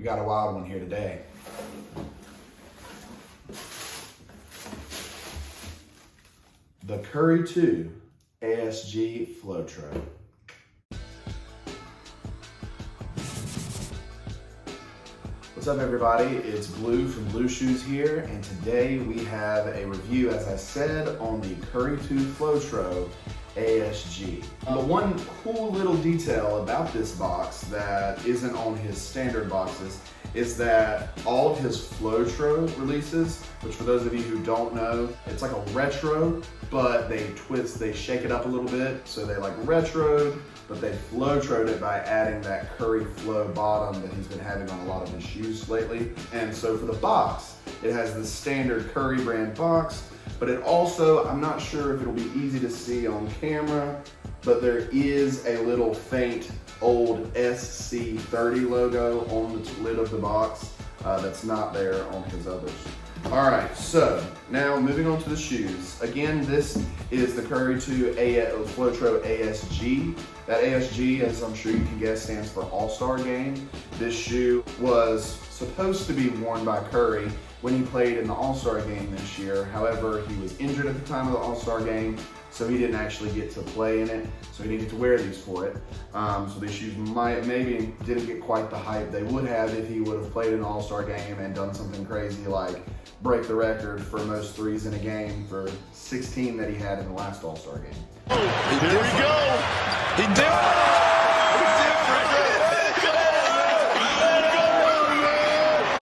We got a wild one here today. The Curry 2 ASG Flotro. What's up everybody, it's Blue from Blue Shoes here, and today we have a review, as I said, on the Curry 2 Flotro ASG. But one cool little detail about this box that isn't on his standard boxes is that all of his Flotro releases, which for those of you who don't know, it's like a retro, but they shake it up a little bit. So they like retroed, but they Flotroed it by adding that Curry Flow bottom that he's been having on a lot of his shoes lately. And so for the box, it has the standard Curry brand box, but it also, I'm not sure if it'll be easy to see on camera, but there is a little faint old SC30 logo on the lid of the box that's not there on his others. All right, so now moving on to the shoes. Again, this is the Curry 2 Flotro ASG. That ASG, as I'm sure you can guess, stands for All-Star Game. This shoe was supposed to be worn by Curry when he played in the All-Star Game this year. However, he was injured at the time of the All-Star Game, so he didn't actually get to play in it, so he didn't get to wear these for it. So these shoes maybe didn't get quite the hype they would have if he would have played in an All-Star Game and done something crazy like break the record for most threes in a game for 16 that he had in the last All-Star Game. Here we go! He did it!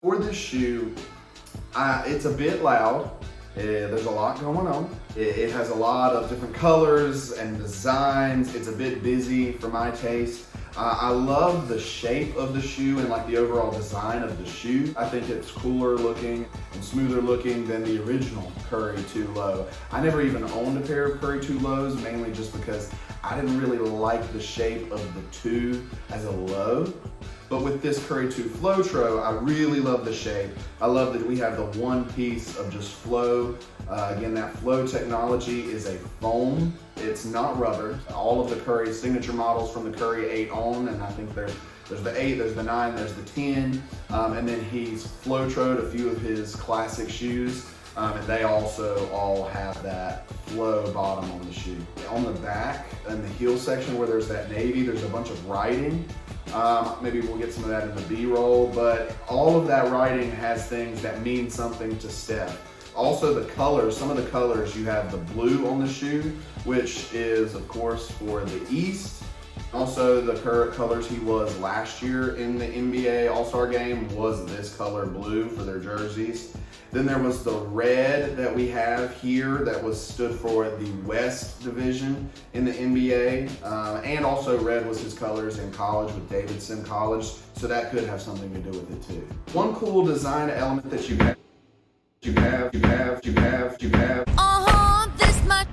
For this shoe, it's a bit loud. There's a lot going on. It has a lot of different colors and designs. It's a bit busy for my taste. I love the shape of the shoe and like the overall design of the shoe. I think it's cooler looking and smoother looking than the original Curry 2 Low. I never even owned a pair of Curry 2 Lows, mainly just because I didn't really like the shape of the 2 as a low. But with this Curry 2 Flotro, I really love the shape. I love that we have the one piece of just flow. Again, that flow technology is a foam. It's not rubber. All of the Curry signature models from the Curry 8 on, and I think there's the 8, there's the 9, there's the 10, and then he's Flotroed a few of his classic shoes, and they also all have that flow bottom on the shoe. On the back and the heel section where there's that navy, there's a bunch of writing. Maybe we'll get some of that in the B-roll, but all of that writing has things that mean something to Steph. Also the colors, some of the colors, you have the blue on the shoe, which is of course for the East. Also the current colors he was last year in the NBA All-Star Game was this color blue for their jerseys. Then there was the red that we have here that stood for the West Division in the NBA. And also red was his colors in college with Davidson College, so that could have something to do with it too. One cool design element that you have. This much.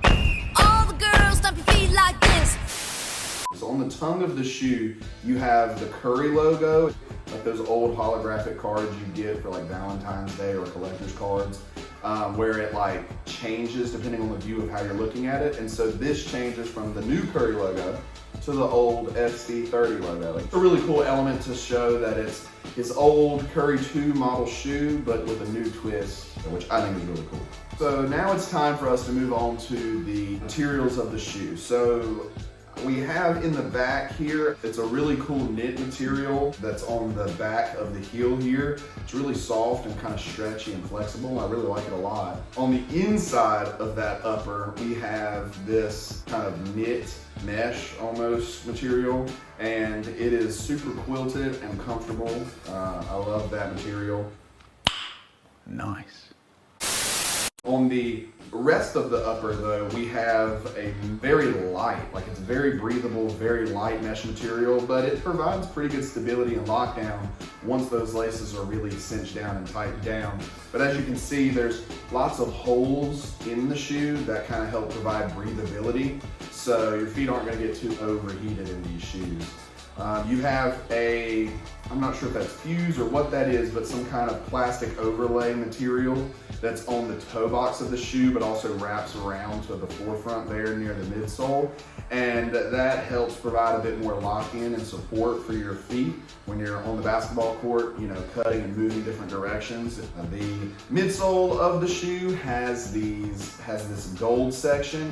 All the girls stomp your feet like this. So on the tongue of the shoe, you have the Curry logo, like those old holographic cards you get for like Valentine's Day or collector's cards, where it like changes depending on the view of how you're looking at it. And so this changes from the new Curry logo to the old SC30 logo. It's a really cool element to show that it's his old Curry 2 model shoe, but with a new twist, which I think is really cool. So now it's time for us to move on to the materials of the shoe. So we have in the back here, it's a really cool knit material that's on the back of the heel here. It's really soft and kind of stretchy and flexible. I really like it a lot. On the inside of that upper, we have this kind of knit mesh almost material, and it is super quilted and comfortable. I love that material. Nice. On the rest of the upper though, we have a very light, like it's very breathable, very light mesh material, but it provides pretty good stability and lockdown once those laces are really cinched down and tightened down. But as you can see, there's lots of holes in the shoe that kind of help provide breathability, so your feet aren't going to get too overheated in these shoes. You have I'm not sure if that's fuse or what that is, but some kind of plastic overlay material that's on the toe box of the shoe, but also wraps around to the forefront there near the midsole. And that helps provide a bit more lock-in and support for your feet when you're on the basketball court, cutting and moving different directions. The midsole of the shoe has this gold section,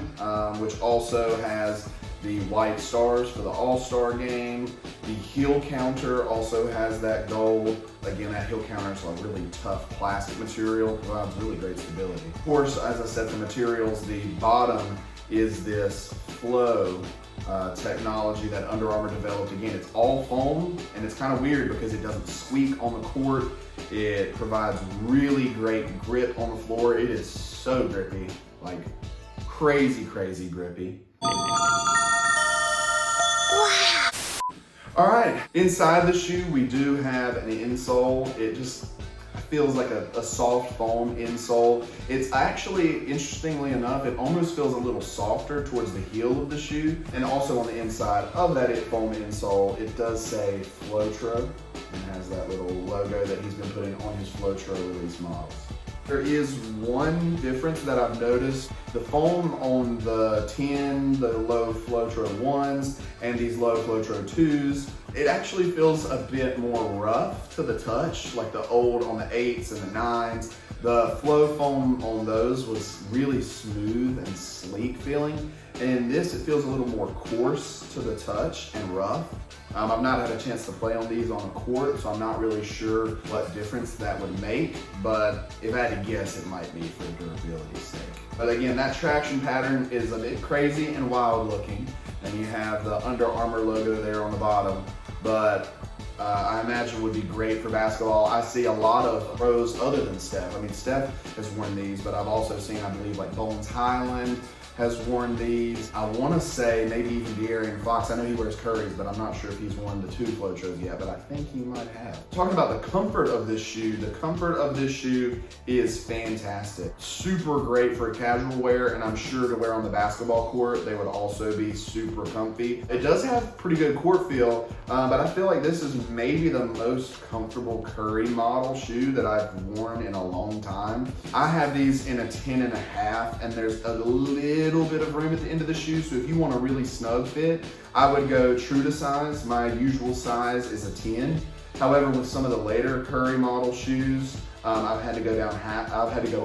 which also has the white stars for the All-Star game. The heel counter also has that gold. Again, that heel counter is a really tough plastic material, provides really great stability. Of course, as I said, the materials, the bottom is this flow technology that Under Armour developed. Again, it's all foam, and it's kind of weird because it doesn't squeak on the court. It provides really great grip on the floor. It is so grippy, like crazy grippy. All right, inside the shoe, we do have an insole. It just feels like a soft foam insole. It's actually, interestingly enough, it almost feels a little softer towards the heel of the shoe. And also on the inside of that foam insole, it does say Flotro and has that little logo that he's been putting on his Flotro release models. There is one difference that I've noticed. The foam on the 10, the low Flotro 1s, and these low Flotro 2s, it actually feels a bit more rough to the touch, like the old on the 8s and the 9s. The flow foam on those was really smooth and sleek feeling. And this, it feels a little more coarse to the touch and rough. I've not had a chance to play on these on a court, so I'm not really sure what difference that would make, but if I had to guess, it might be for durability's sake. But again, that traction pattern is a bit crazy and wild looking, and you have the Under Armour logo there on the bottom, but I imagine would be great for basketball. I see a lot of pros other than Steph. I mean, Steph has worn these, but I've also seen, I believe, like Bones Highland has worn these. I want to say maybe even De'Aaron Fox. I know he wears Curry's, but I'm not sure if he's worn the 2 Flotros yet, but I think he might have. Talking about the comfort of this shoe, the comfort of this shoe is fantastic. Super great for casual wear, and I'm sure to wear on the basketball court, they would also be super comfy. It does have pretty good court feel, but I feel like this is maybe the most comfortable Curry model shoe that I've worn in a long time. I have these in a 10.5, and there's a little bit of room at the end of the shoe, so if you want a really snug fit, I would go true to size. My usual size is a 10. However, with some of the later Curry model shoes, I've had to go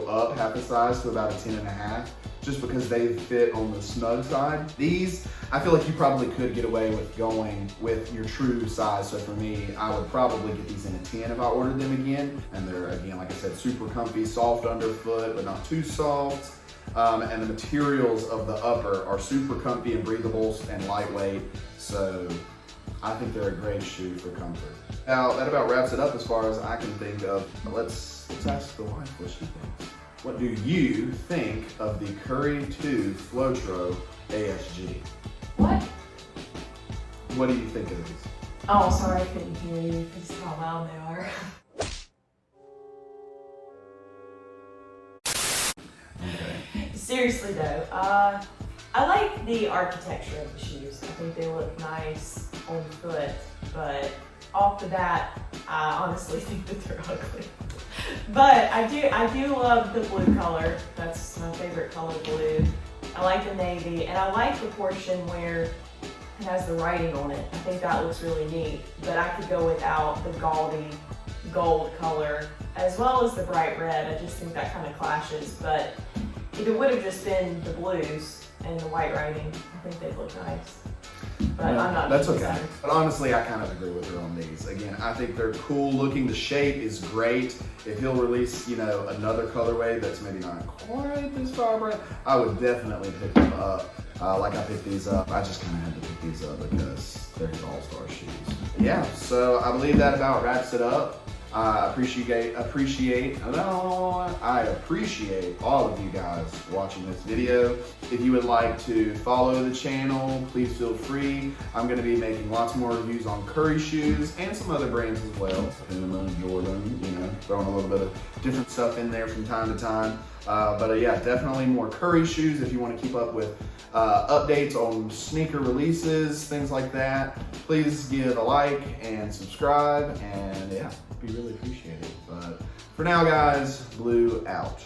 up half a size to about a 10.5, just because they fit on the snug side. These, I feel like you probably could get away with going with your true size. So for me, I would probably get these in a 10 if I ordered them again. And they're, again, like I said, super comfy, soft underfoot, but not too soft. And the materials of the upper are super comfy and breathable and lightweight. So I think they're a great shoe for comfort. Now, that about wraps it up as far as I can think of. Let's ask the wife what she thinks. What do you think of the Curry 2 Flotro ASG? What? What do you think of these? Oh, sorry, I couldn't hear you because of how loud they are. Seriously though, I like the architecture of the shoes. I think they look nice on the foot, but off the bat, I honestly think that they're ugly. But I do love the blue color. That's my favorite color, blue. I like the navy, and I like the portion where it has the writing on it. I think that looks really neat, but I could go without the gaudy gold color, as well as the bright red. I just think that kind of clashes, but if it would have just been the blues and the white writing, I think they'd look nice. But I'm not. That's okay. But honestly, I kind of agree with her on these. Again, I think they're cool looking. The shape is great. If he'll release, another colorway that's maybe not quite this vibrant, I would definitely pick them up. Like I picked these up. I just kind of had to pick these up because they're his all-star shoes. Yeah, so I believe that about wraps it up. I appreciate all of you guys watching this video. If you would like to follow the channel, please feel free. I'm going to be making lots more reviews on Curry shoes and some other brands as well. Puma, Jordan, you know, throwing a little bit of different stuff in there from time to time. But yeah, definitely more Curry shoes if you want to keep up with updates on sneaker releases, things like that. Please give a like and subscribe, and yeah, be really appreciated. But for now, guys, Blue out.